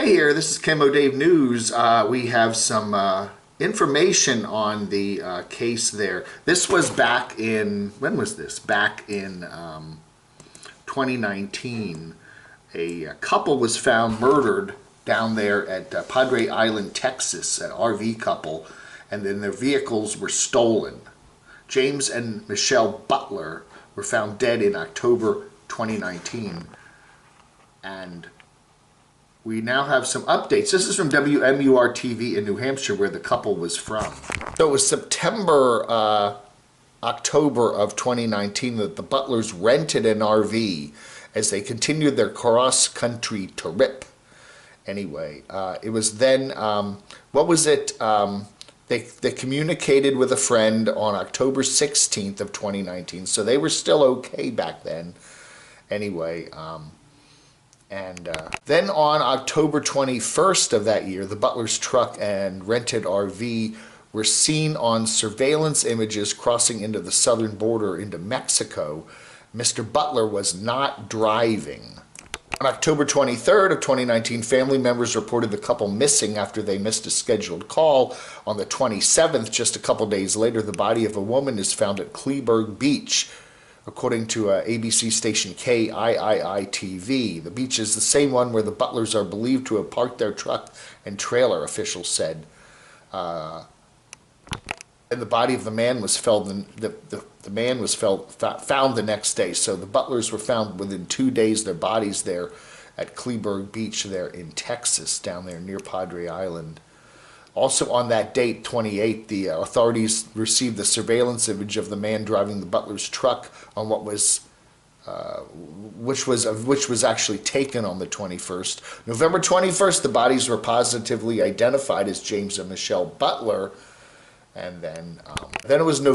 Hey here, this is Camo Dave News. We have some information on the case there. This was back in, when was this? Back in 2019. A couple was found murdered down there at Padre Island, Texas, an RV couple, and then their vehicles were stolen. James and Michelle Butler were found dead in October 2019. And we now have some updates. This is from WMUR-TV in New Hampshire, where the couple was from. So it was September, October of 2019 that the Butlers rented an RV as they continued their cross-country trip. Anyway, it was then, what was it? They communicated with a friend on October 16th of 2019, so they were still okay back then. Anyway, then on October 21st of that year, the Butlers' truck and rented RV were seen on surveillance images crossing into the southern border into Mexico. Mr. Butler was not driving. On October 23rd of 2019, family members reported the couple missing after they missed a scheduled call. On the 27th, just a couple days later, the body of a woman is found at Kleberg Beach. According to ABC station KIII-TV, the beach is the same one where the Butlers are believed to have parked their truck and trailer, officials said. And the body of the man was found the next day. So the Butlers were found within 2 days, their bodies there at Kleberg Beach there in Texas, down there near Padre Island. Also on that date, 28th, the authorities received the surveillance image of the man driving the Butlers' truck on what was, which was actually taken on the 21st. November 21st, the bodies were positively identified as James and Michelle Butler, and then it was in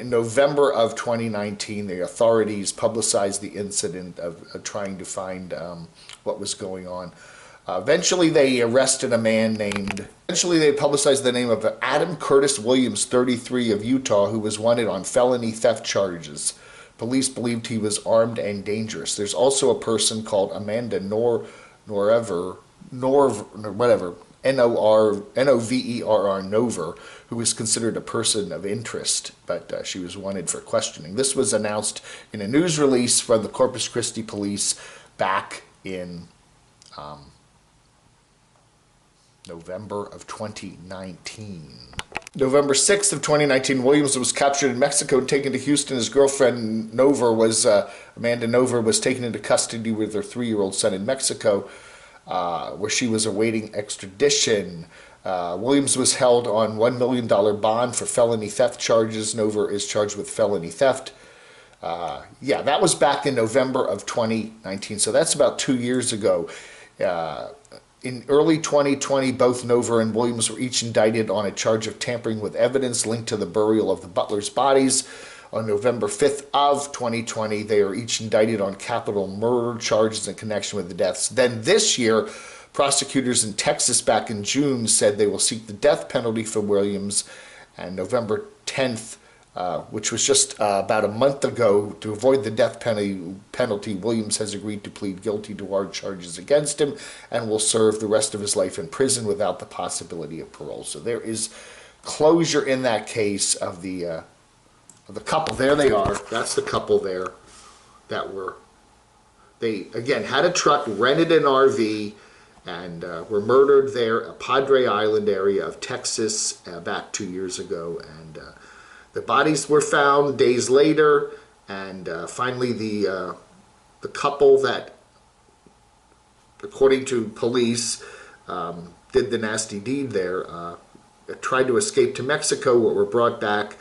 November of 2019, the authorities publicized the incident of trying to find what was going on. Eventually they arrested a man eventually they publicized the name of Adam Curtis Williams, 33, of Utah, who was wanted on felony theft charges. Police believed he was armed and dangerous. There's also a person called Amanda Noverr, N-O-V-E-R-R, Nover, who was considered a person of interest, but she was wanted for questioning. This was announced in a news release from the Corpus Christi police back in November of 2019. November 6th of 2019, Williams was captured in Mexico and taken to Houston. His girlfriend, Amanda Nover, was taken into custody with her 3-year-old son in Mexico, where she was awaiting extradition. Williams was held on $1 million bond for felony theft charges. Nover is charged with felony theft. Yeah, that was back in November of 2019, so that's about 2 years ago. In early 2020, both Nover and Williams were each indicted on a charge of tampering with evidence linked to the burial of the Butlers' bodies. On November 5th of 2020, they are each indicted on capital murder charges in connection with the deaths. Then this year, prosecutors in Texas back in June said they will seek the death penalty for Williams. And November 10th, which was just about a month ago, to avoid the death penalty, Williams has agreed to plead guilty to all charges against him and will serve the rest of his life in prison without the possibility of parole. So there is closure in that case of the couple. There they are. That's the couple there that they again had a truck, rented an RV, and were murdered there at Padre Island area of Texas back 2 years ago. And the bodies were found days later, and finally the couple that, according to police, did the nasty deed there, tried to escape to Mexico, were brought back,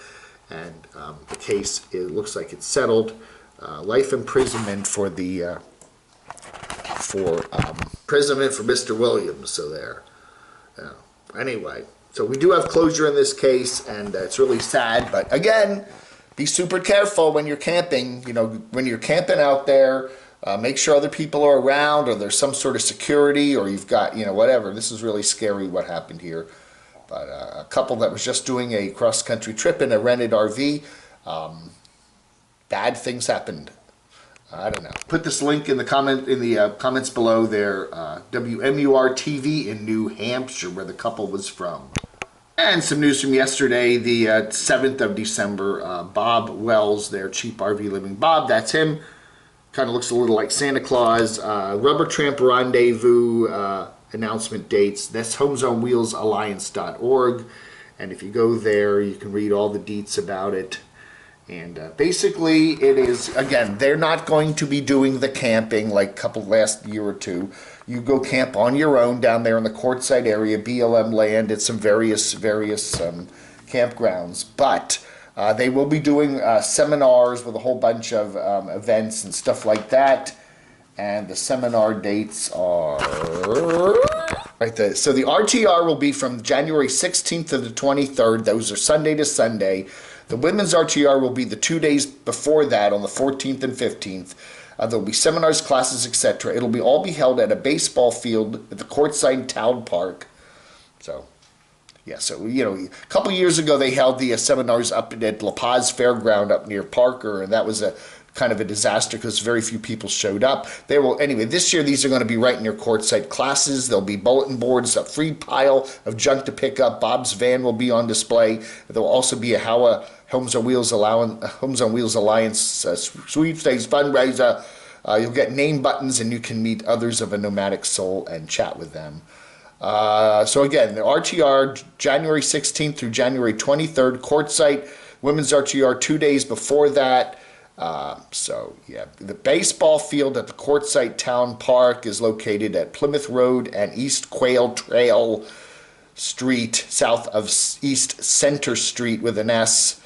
and the case, it looks like it's settled. Life imprisonment for imprisonment for Mr. Williams. So there. Anyway. So we do have closure in this case, and it's really sad. But again, be super careful when you're camping. You know, when you're camping out there, make sure other people are around, or there's some sort of security, or you've got, whatever. This is really scary what happened here. But a couple that was just doing a cross-country trip in a rented RV, bad things happened. I don't know. Put this link in the comments below there. WMUR TV in New Hampshire, where the couple was from. And some news from yesterday, the 7th of December. Bob Wells there, Cheap RV Living. Bob, that's him. Kind of looks a little like Santa Claus. Rubber Tramp Rendezvous announcement dates. That's homesonwheelsalliance.org. And if you go there, you can read all the deets about it. And basically, it is, again, they're not going to be doing the camping like last year or two. You go camp on your own down there in the Quartzsite area, BLM land, at some various campgrounds. But they will be doing seminars with a whole bunch of events and stuff like that. And the seminar dates are right there. So the RTR will be from January 16th to the 23rd. Those are Sunday to Sunday. The women's RTR will be the 2 days before that, on the 14th and 15th. There'll be seminars, classes, etc. It'll all be held at a baseball field at the Quartzsite Town Park. So, yeah, so, you know, a couple years ago they held the seminars up at La Paz Fairground up near Parker, and that was a kind of a disaster because very few people showed up. Anyway, this year these are going to be right near Quartzsite. Classes, there'll be bulletin boards, a free pile of junk to pick up. Bob's van will be on display. There'll also be a Homes on Wheels Alliance sweepstakes fundraiser. You'll get name buttons and you can meet others of a nomadic soul and chat with them. So again, the RTR January 16th through January 23rd. Quartzsite women's RTR 2 days before that. So yeah, the baseball field at the Quartzsite Town Park is located at Plymouth Road and East Quail Trail Street, south of East Center Street with an S.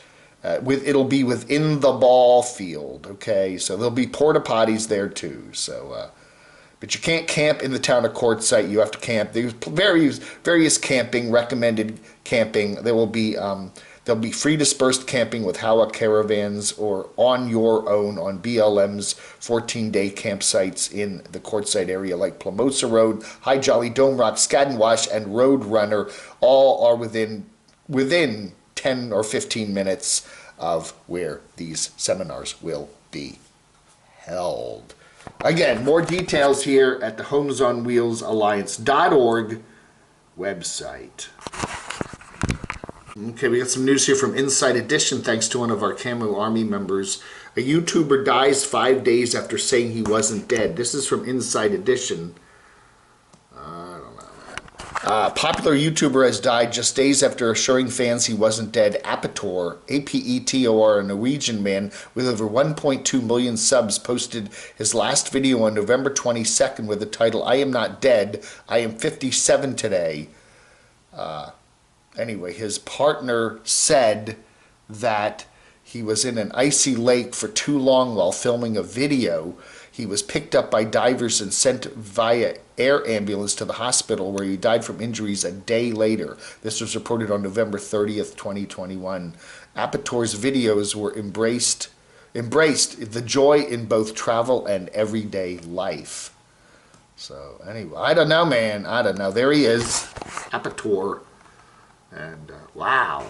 It'll be within the ball field, okay? So there'll be porta potties there too. So, but you can't camp in the town of Quartzsite. You have to camp. There's various camping, recommended camping. There'll be free dispersed camping with Howa caravans or on your own on BLM's 14-day campsites in the Quartzsite area like Plamosa Road, High Jolly, Dome Rock, Skaddenwash, and Roadrunner. All are within 10 or 15 minutes of where these seminars will be held. Again, more details here at the homesonwheelsalliance.org website. Okay, we got some news here from Inside Edition, thanks to one of our Camo Army members. A YouTuber dies 5 days after saying he wasn't dead. This is from Inside Edition. Popular YouTuber has died just days after assuring fans he wasn't dead. Apetor, A-P-E-T-O-R, a Norwegian man with over 1.2 million subs, posted his last video on November 22nd with the title, "I am not dead, I am 57 today." Anyway, his partner said that he was in an icy lake for too long while filming a video. He was picked up by divers and sent via air ambulance to the hospital where he died from injuries a day later. This was reported on November 30th, 2021. Apetor's videos were embraced the joy in both travel and everyday life. So anyway, I don't know, man. I don't know. There he is, Apetor. And wow.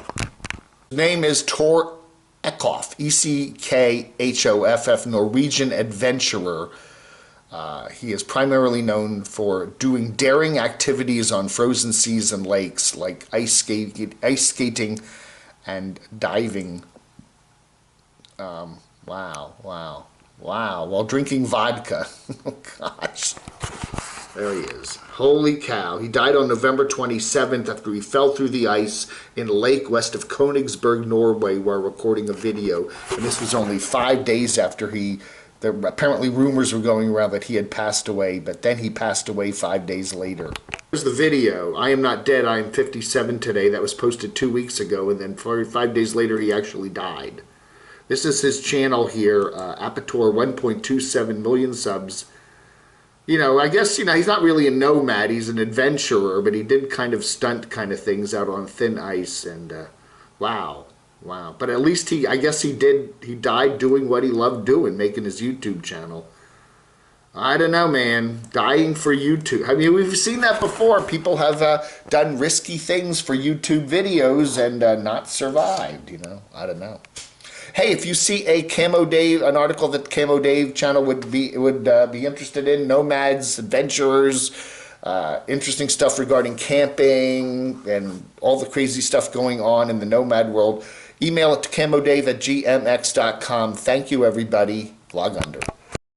His name is Tor Eckhoff, E-C-K-H-O-F-F, Norwegian adventurer. He is primarily known for doing daring activities on frozen seas and lakes like ice skating and diving. Wow, while drinking vodka. Oh gosh. There he is. Holy cow. He died on November 27th after he fell through the ice in a lake west of Königsberg, Norway, while recording a video. And this was only 5 days after apparently rumors were going around that he had passed away, but then he passed away 5 days later. Here's the video. "I am not dead, I am 57 today." That was posted 2 weeks ago, and then 5 days later he actually died. This is his channel here, Apetor, 1.27 million subs. You know, I guess, you know, he's not really a nomad, he's an adventurer, but he did kind of stunt kind of things out on thin ice, and wow. But at least he died doing what he loved doing, making his YouTube channel. I don't know, man, dying for YouTube. I mean, we've seen that before. People have done risky things for YouTube videos and not survived, you know. I don't know. Hey, if you see a Camo Dave, an article that the Camo Dave channel would be interested in, nomads, adventurers, interesting stuff regarding camping and all the crazy stuff going on in the nomad world, email it to camodave@gmx.com. Thank you, everybody. Vlog under.